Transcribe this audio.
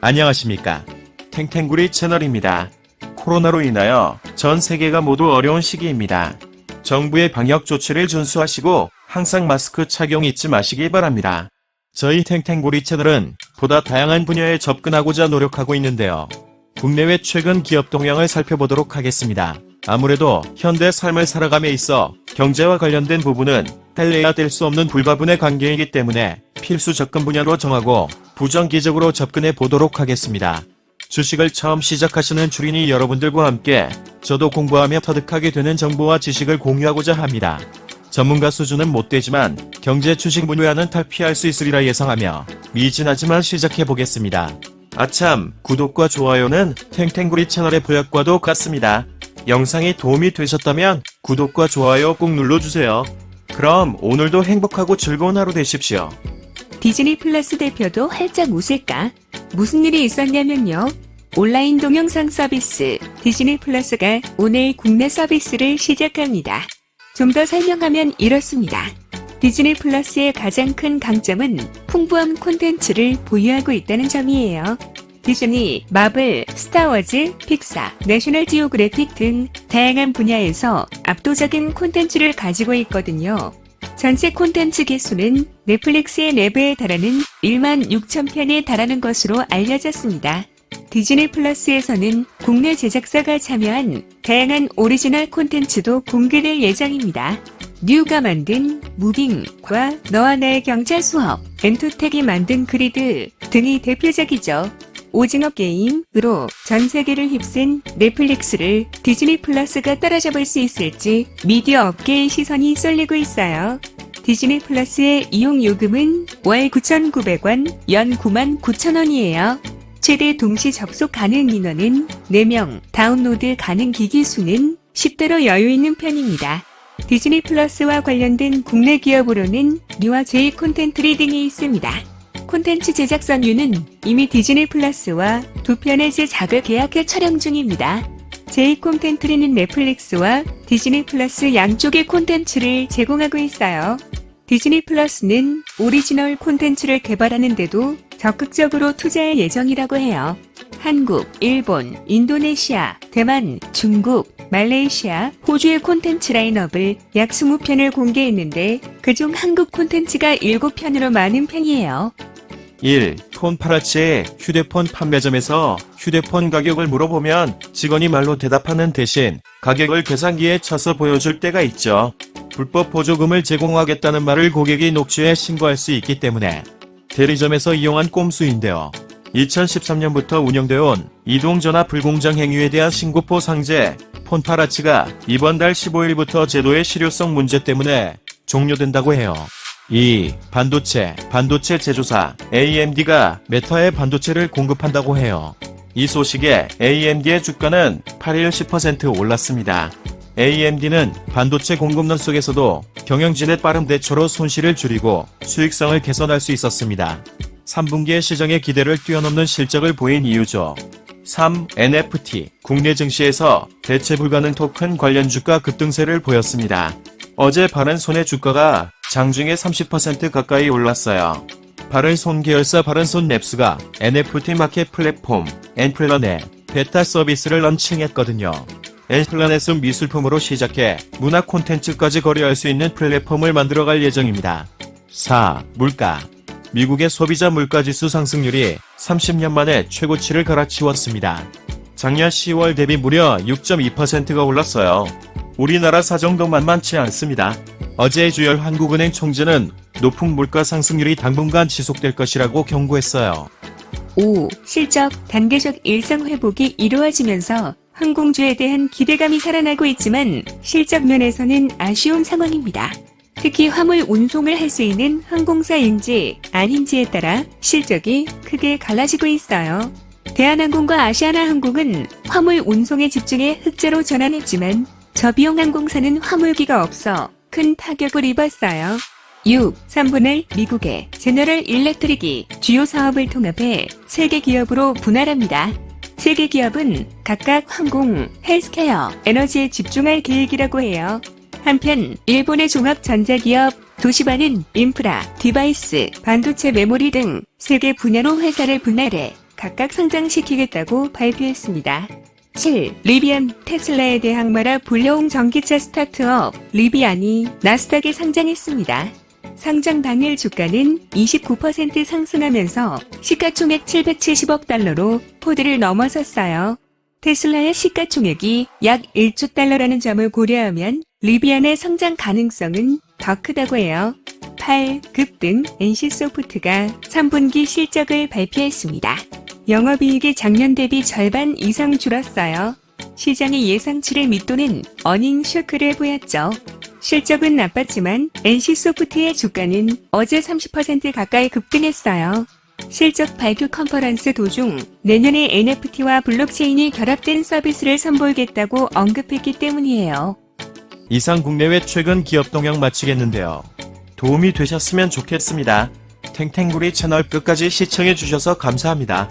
안녕하십니까. 탱탱구리 채널입니다. 코로나로 인하여 전 세계가 모두 어려운 시기입니다. 정부의 방역 조치를 준수하시고 항상 마스크 착용 잊지 마시기 바랍니다. 저희 탱탱구리 채널은 보다 다양한 분야에 접근하고자 노력하고 있는데요. 국내외 최근 기업 동향을 살펴보도록 하겠습니다. 아무래도 현대 삶을 살아감에 있어 경제와 관련된 부분은 뗄래야 뗄 수 없는 불가분의 관계이기 때문에 필수 접근 분야로 정하고 부정기적으로 접근해 보도록 하겠습니다. 주식을 처음 시작하시는 주린이 여러분들과 함께 저도 공부하며 터득하게 되는 정보와 지식을 공유하고자 합니다. 전문가 수준은 못 되지만 경제 주식 분야는 탈피할 수 있으리라 예상하며 미진하지만 시작해 보겠습니다. 아참, 구독과 좋아요는 탱탱구리 채널의 보약과도 같습니다. 영상이 도움이 되셨다면 구독과 좋아요 꼭 눌러주세요. 그럼 오늘도 행복하고 즐거운 하루 되십시오. 디즈니 플러스 대표도 활짝 웃을까? 무슨 일이 있었냐면요. 온라인 동영상 서비스 디즈니 플러스가 오늘 국내 서비스를 시작합니다. 좀 더 설명하면 이렇습니다. 디즈니 플러스의 가장 큰 강점은 풍부한 콘텐츠를 보유하고 있다는 점이에요. 디즈니, 마블, 스타워즈, 픽사, 내셔널 지오그래픽 등 다양한 분야에서 압도적인 콘텐츠를 가지고 있거든요. 전체 콘텐츠 개수는 넷플릭스의 4배에 달하는 1만 6천 편에 달하는 것으로 알려졌습니다. 디즈니 플러스에서는 국내 제작사가 참여한 다양한 오리지널 콘텐츠도 공개될 예정입니다. 뉴가 만든 무빙과 너와 나의 경찰 수업, 엔토텍이 만든 그리드 등이 대표작이죠. 오징어 게임으로 전 세계를 휩쓴 넷플릭스를 디즈니 플러스가 따라잡을 수 있을지 미디어 업계의 시선이 쏠리고 있어요. 디즈니 플러스의 이용 요금은 월 9,900원, 연 99,000원이에요. 최대 동시 접속 가능 인원은 4명, 다운로드 가능 기기 수는 10대로 여유 있는 편입니다. 디즈니 플러스와 관련된 국내 기업으로는 뉴와 제이 콘텐츠 등이 있습니다. 콘텐츠 제작 선유는 이미 디즈니 플러스와 2편의 제작을 계약해 촬영 중입니다. 제이 콘텐츠는 넷플릭스와 디즈니 플러스 양쪽의 콘텐츠를 제공하고 있어요. 디즈니 플러스는 오리지널 콘텐츠를 개발하는데도 적극적으로 투자할 예정이라고 해요. 한국, 일본, 인도네시아, 대만, 중국, 말레이시아, 호주의 콘텐츠 라인업을 약 20편을 공개했는데 그중 한국 콘텐츠가 7편으로 많은 편이에요. 1. 폰파라치의 휴대폰 판매점에서 휴대폰 가격을 물어보면 직원이 말로 대답하는 대신 가격을 계산기에 쳐서 보여줄 때가 있죠. 불법 보조금을 제공하겠다는 말을 고객이 녹취해 신고할 수 있기 때문에 대리점에서 이용한 꼼수인데요. 2013년부터 운영되어 온 이동전화 불공정 행위에 대한 신고포 상제 폰파라치가 이번 달 15일부터 제도의 실효성 문제 때문에 종료된다고 해요. 2. 반도체 제조사 AMD가 메타에 반도체를 공급한다고 해요. 이 소식에 AMD의 주가는 8일 10% 올랐습니다. AMD는 반도체 공급난 속에서도 경영진의 빠른 대처로 손실을 줄이고 수익성을 개선할 수 있었습니다. 3분기의 시장의 기대를 뛰어넘는 실적을 보인 이유죠. 3. NFT 국내 증시에서 대체 불가능 토큰 관련 주가 급등세를 보였습니다. 어제 바른손의 주가가 장중에 30% 가까이 올랐어요. 바른손 계열사 바른손 랩스가 NFT 마켓 플랫폼 엔플라넷 베타 서비스를 런칭했거든요. 엔플라넷은 미술품으로 시작해 문화 콘텐츠까지 거래할 수 있는 플랫폼을 만들어갈 예정입니다. 4. 물가 미국의 소비자 물가지수 상승률이 30년 만에 최고치를 갈아치웠습니다. 작년 10월 대비 무려 6.2%가 올랐어요. 우리나라 사정도 만만치 않습니다. 어제 주열 한국은행 총재는 높은 물가 상승률이 당분간 지속될 것이라고 경고했어요. 5. 실적 단계적 일상 회복이 이루어지면서 항공주에 대한 기대감이 살아나고 있지만 실적 면에서는 아쉬운 상황입니다. 특히 화물 운송을 할 수 있는 항공사인지 아닌지에 따라 실적이 크게 갈라지고 있어요. 대한항공과 아시아나항공은 화물 운송에 집중해 흑자로 전환했지만 저비용 항공사는 화물기가 없어 큰 타격을 입었어요. 6. 3분할 미국의 제너럴 일렉트릭이 주요 사업을 통합해 세계 기업으로 분할합니다. 세계 기업은 각각 항공, 헬스케어, 에너지에 집중할 계획이라고 해요. 한편 일본의 종합 전자기업 도시바는 인프라, 디바이스, 반도체 메모리 등 세계 분야로 회사를 분할해 각각 상장시키겠다고 발표했습니다. 7. 리비안, 테슬라에 대해 항마라 불려온 전기차 스타트업 리비안이 나스닥에 상장했습니다. 상장 당일 주가는 29% 상승하면서 시가총액 770억 달러로 포드를 넘어섰어요. 테슬라의 시가총액이 약 1조 달러라는 점을 고려하면 리비안의 성장 가능성은 더 크다고 해요. 8. 급등 NC소프트가 3분기 실적을 발표했습니다. 영업이익이 작년 대비 절반 이상 줄었어요. 시장의 예상치를 밑도는 어닝 쇼크를 보였죠. 실적은 나빴지만 NC소프트의 주가는 어제 30% 가까이 급등했어요. 실적 발표 컨퍼런스 도중 내년에 NFT와 블록체인이 결합된 서비스를 선보이겠다고 언급했기 때문이에요. 이상 국내외 최근 기업 동향 마치겠는데요. 도움이 되셨으면 좋겠습니다. 탱탱구리 채널 끝까지 시청해주셔서 감사합니다.